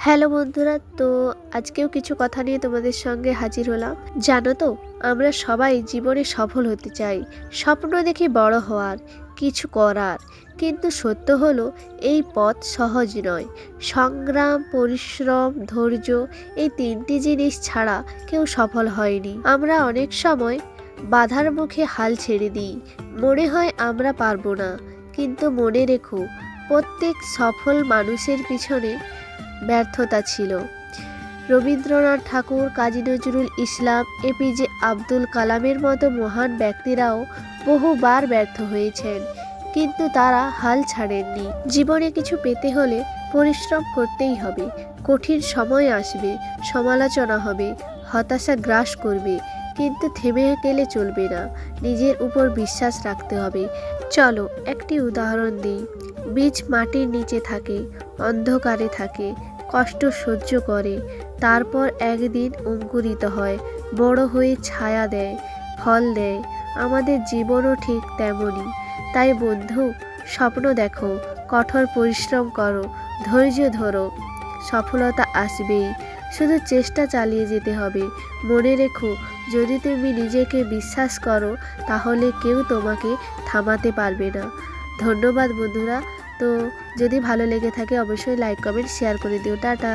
Hello বন্ধুরা, তো আজকেও কিছু কথা নিয়ে তোমাদের সঙ্গে হাজির হলাম। জানো তো, আমরা সবাই জীবনে সফল হতে চাই, স্বপ্ন দেখি বড় হওয়ার, কিছু করার। কিন্তু সত্য হলো এই পথ সহজ নয়। সংগ্রাম, পরিশ্রম, ধৈর্য, এই তিনটি জিনিস ছাড়া কেউ সফল হয়নি। আমরা অনেক সময় বাধার মুখে হাল ছেড়ে দিই, মনে হয় আমরা পারবো না। কিন্তু মনে রেখো, প্রত্যেক সফল মানুষের পিছনে ব্যর্থতা ছিল। রবীন্দ্রনাথ ঠাকুর, কাজী নজরুল ইসলাম, এপিজে আব্দুল কালামের মতো মহান ব্যক্তিরাও বহুবার ব্যর্থ হয়েছেন, কিন্তু তারা হাল ছাড়েননি। জীবনে কিছু পেতে হলে পরিশ্রম করতেই হবে। কঠিন সময় আসবে, সমালোচনা হবে, হতাশা গ্রাস করবে, কিন্তু থেমে গেলে চলবে না। নিজের উপর বিশ্বাস রাখতে হবে। চলো একটি উদাহরণ দিই। বীজ মাটির নিচে থাকে, অন্ধকারে থাকে, কষ্ট সহ্য করে, তারপর একদিন অঙ্কুরিত হয়, বড় হয়ে ছায়া দেয়, ফল দেয়। আমাদের জীবনও ঠিক তেমনই। তাই বন্ধু, স্বপ্ন দেখো, কঠোর পরিশ্রম করো, ধৈর্য ধরো, সফলতা আসবেই। শুধু চেষ্টা চালিয়ে যেতে হবে। মনে রেখো, যদি তুমি নিজেকে বিশ্বাস করো, তাহলে কেউ তোমাকে থামাতে পারবে না। ধন্যবাদ বন্ধুরা। তো যদি ভালো লেগে থাকে অবশ্যই লাইক, কমেন্ট, শেয়ার করে দিও। টাটা।